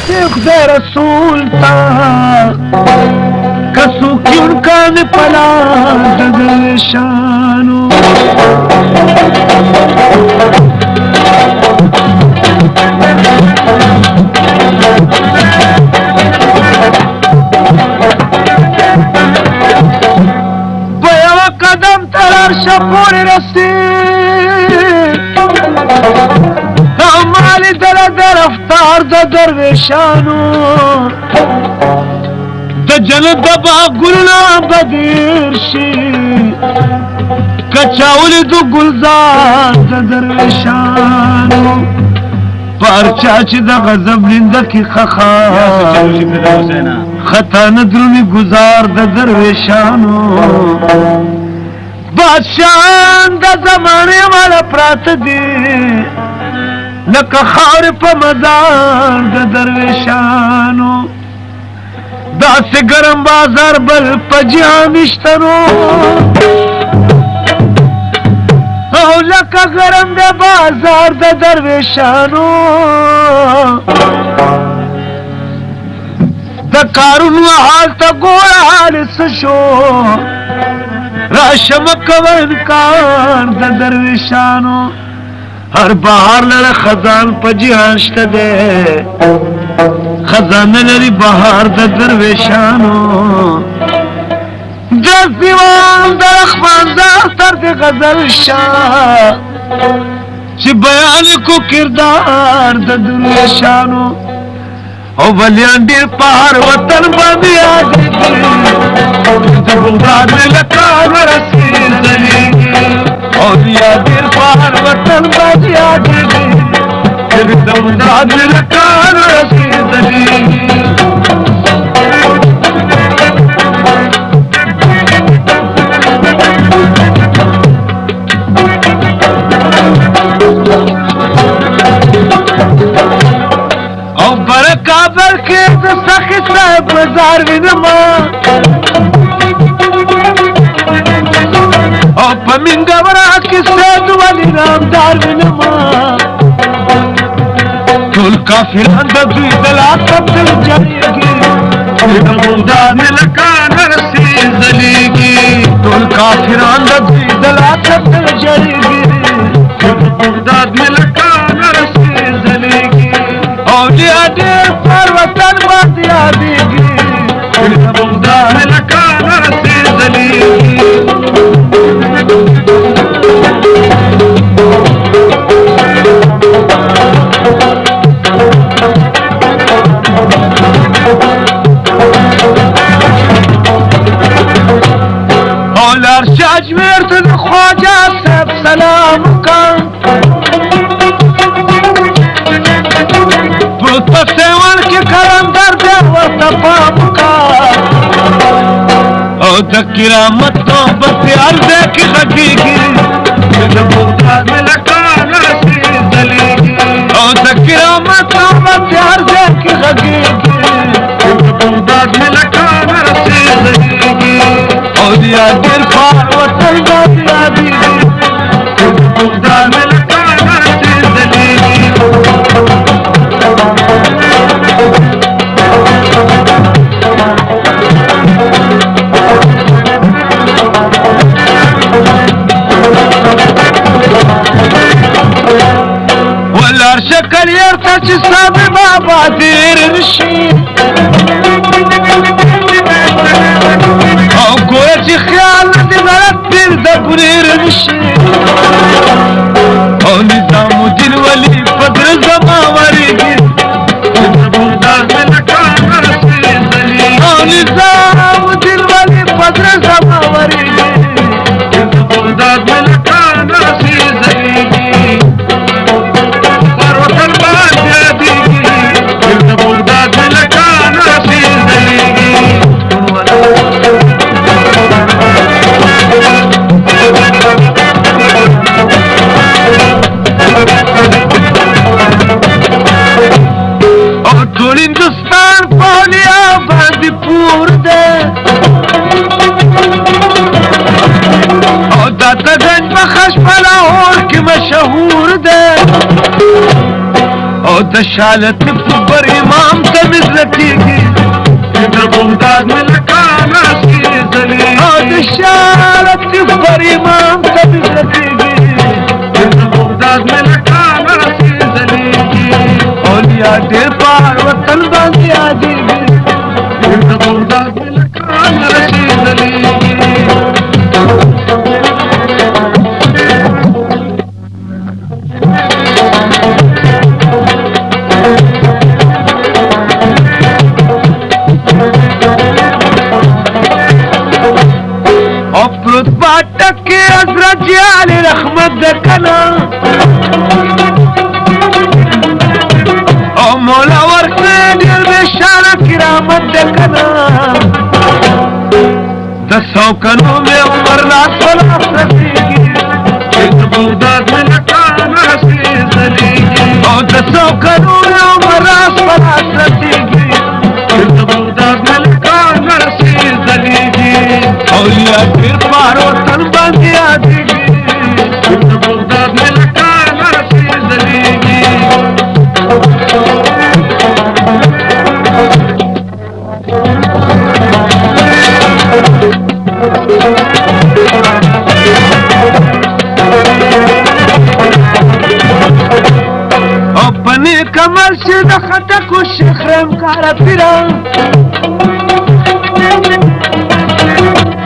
से खुदा रसूल था कसू क्यों कान पला दर्शानो बया कदम तरार शपूर रसी हमारी दर रफ्तार दरवेशानो द जन दबा गुलना बदीरशी कचाउली दु गुलजार दरवेशानो पारचाच द गजब निंदा की खखा खता नदरुनी गुजार दरवेशानो बादशाह द जमाने वाला प्रात दी लका खार पे मजार दरवेशानो दास गरम बाजार बल पजानिश्तनो लका गरम दे बाजार दरवेशानो द कारून हाल त गोड़ा हाल सशो राशम कवन कार दरवेशानो हर बहार लड़ा खजान पजिहाश्त दे खजान लड़ी बहार दरवेशानो दस दीवान दरख्मान दाख्तर दे गजल शाह ची बयान को किरदार दरवेशानो ओ वलियान डीर पहाड़ वतन बंदी आगे बुलदार में लकार रसी जली और यादिर पहाड़ वतन बंदी आगे बुलदार में लकार रसी जली काबर के सखी साहब बाजार विनमा और पमिंगवरा की सेद वाली नामदार विनमा तुल काफिरान दुई दला तब्दल जाएगी मुमदार में लका नरसी जलेगी तुल काफिरान दुई दला तब्दल जाएगी मुमदार में लका नरसी जलेगी और यादे पर्वतन बातिया देगी मुमदार लका नरसी जलेगी और शाज मेर्द ख्वाजा सब सलाम का सेवन के कलंदर दे वतपाप का और किरामत तो बत्यार दे की हकीकी मुमदार में लका नरसी जलेगी और किरामत तो बत्यार दे की हकीकी मुमदार में लका नरसी जलेगी और यादिर पार वतन बातिया दीगी मुमदार में लका नरसी जलेगी والار شكل يرتج السابي بابا دير الشيء او كويتي خيال دي بلد دير دبرير الشيء او نظام الدين ولي فضل زما وريقي मुमदार में लका नरसी जलेगी او نظام الدين ولي فضل زما وريقي मुमदार में लका नरसी जलेगी हिंदुस्तान पौलिया बंदीपुर दे और दातागंज बखश लाहौर की मशहूर दे او د شالت پر امام ته مزلتیږي د بغداد ملکانه سي زلي او د شالت پر امام ته مزلتیږي د بغداد ملکانه سي زلي اولیا ډېر پار وطن باندې یادېږي د بغداد ملکانه سي زلي افرد باٹک کے حضرت جیال رحمت دکنا او مولا ورکنے دیر بشارہ کرامت دکنا دسو کنو میں عمر لاس ولا سزیگی ایت بغداد میں لکانا سی زلیگی او دسو کنو میں عمر لاس ولا سزیگی ایت بغداد میں لکانا سی زلیگی اولیاء پھر پارو تن باندې یادېږي د بغداد ملکانه سي زلېږي او په نیک عمل چې د خټکو شیخ رحم کاره پیران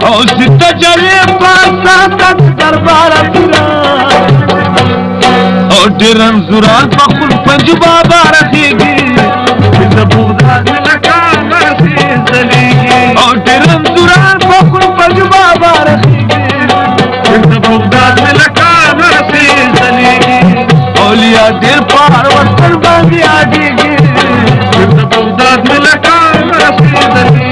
او ستا جلی پاسا تک دربار پیرا او ډیرن زوران په خپل پنجبا بارخیږي د بغداد ملکانه سي زلېږي او ډیرن زوران په خپل پنجبا بارخیږي د بغداد ملکانه سي زلېږي اولیا ډیر پار وطن باندې یادېږي د بغداد ملکانه سي زلېږي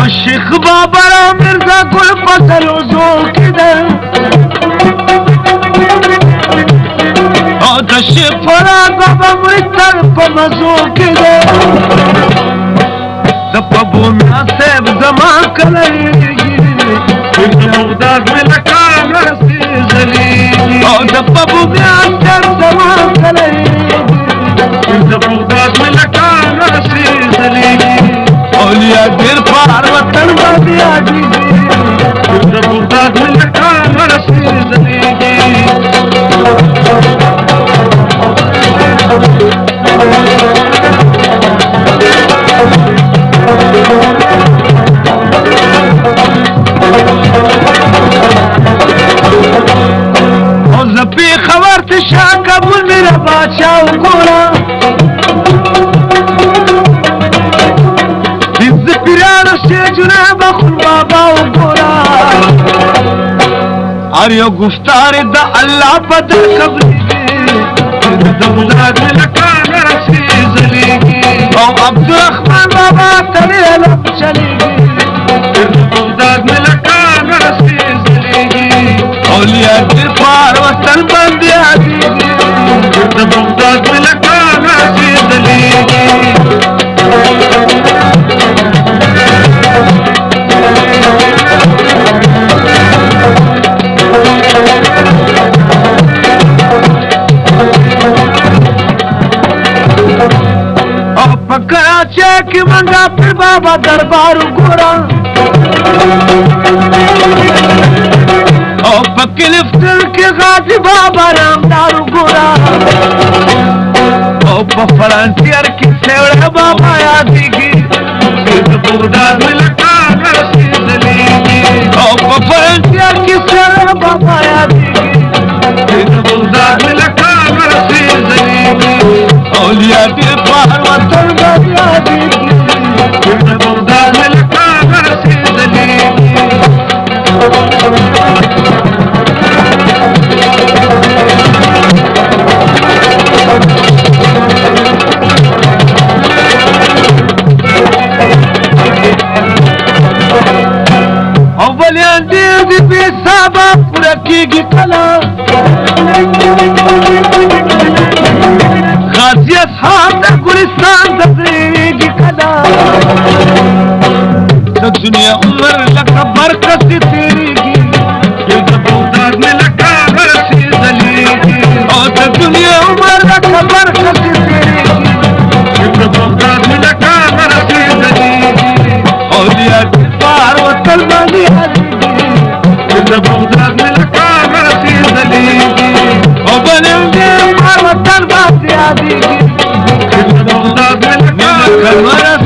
شیخ بابا را مرزا گل پسل وزول کده او د شیخ فراد بابا مرتر پا مزول کده د پبو میا سیب زمان کلیگی د بغداد ملکانه سي زلېږي او د پبو میا سیب زمان کلیگی د بغداد ملکانه سي زلېږي اولیا ډېر پار وطن باندې یادېږي د بغداد ملکانه سي زلېږي او زه پېښور ته شاه کابل میرا بادشاه وګوره بابا وګورا ار یو گفتار د الله بدل قبرېږي د بغداد ملکانه سي زلېږي او عبدالرحمن بابا ترې علم چلېږي د بغداد ملکانه سي زلېږي اولیا ډېر پار وطن باندې یادېږي د بغداد ملکانه سي زلېږي کراچی کی منگا پھر بابا دربار گورا او پکلفتر کی غازی بابا نامدار گورا او فرنٹیر کی سیوڑے بابا یادېږي د بغداد ملکانه سي زلېږي او فرنٹیر کی سیوڑے بابا یادېږي د بغداد ملکانه سي زلېږي اولیا ډېر پار وطن باندې یادېږي د بغداد ملکانه سي زلېږي اولیان ډېر دي بې حسابه پوره کېږي کله غازي اصحاب گلستان تدریگی کدا دنیا عمر لکا برکت تیریگی یہ بغداد میں لکا برسی دلیگی اور دنیا عمر لکا برکت تیریگی یہ بغداد میں لکا برسی دلیگی اولیاء کفار و تلمانی حدیگی یہ بغداد میں لکا برسی دلیگی اور بنیم دیم و تلمانی حدیگی یہ بغداد میں لکا برسی